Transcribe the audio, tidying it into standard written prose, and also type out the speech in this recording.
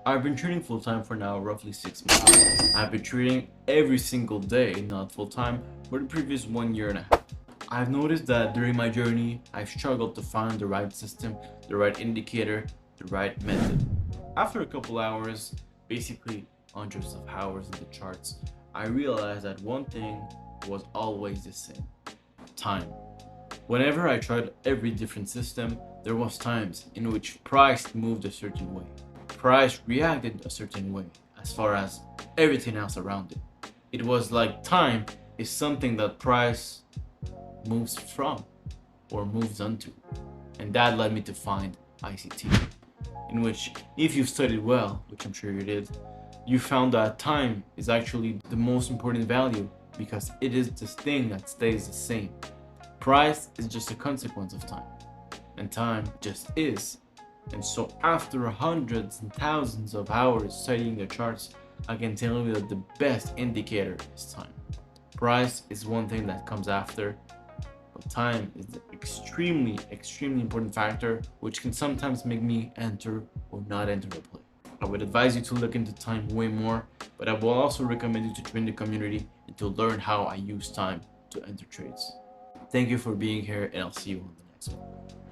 I've been trading full-time for now roughly 6 months. I've been trading every single day, not full-time, for the previous 1.5 years. I've noticed that during my journey, I've struggled to find the right system, the right indicator, the right method. After a couple hours, basically hundreds of hours in the charts, I realized that one thing was always the same: time. Whenever I tried every different system, there was times in which price moved a certain way. Price reacted a certain way as far as everything else around it. It was like time is something that price moves from or moves onto. And that led me to find ICT, in which if you studied well, which I'm sure you did, you found that time is actually the most important value because it is this thing that stays the same. Price is just a consequence of time, and time just is. And so after hundreds and thousands of hours studying the charts, I can tell you that the best indicator is time. Price is one thing that comes after, but time is the extremely important factor which can sometimes make me enter or not enter a play. I would advise you to look into time way more, but I will also recommend you to join the community and to learn how I use time to enter trades. Thank you for being here, and I'll see you on the next one.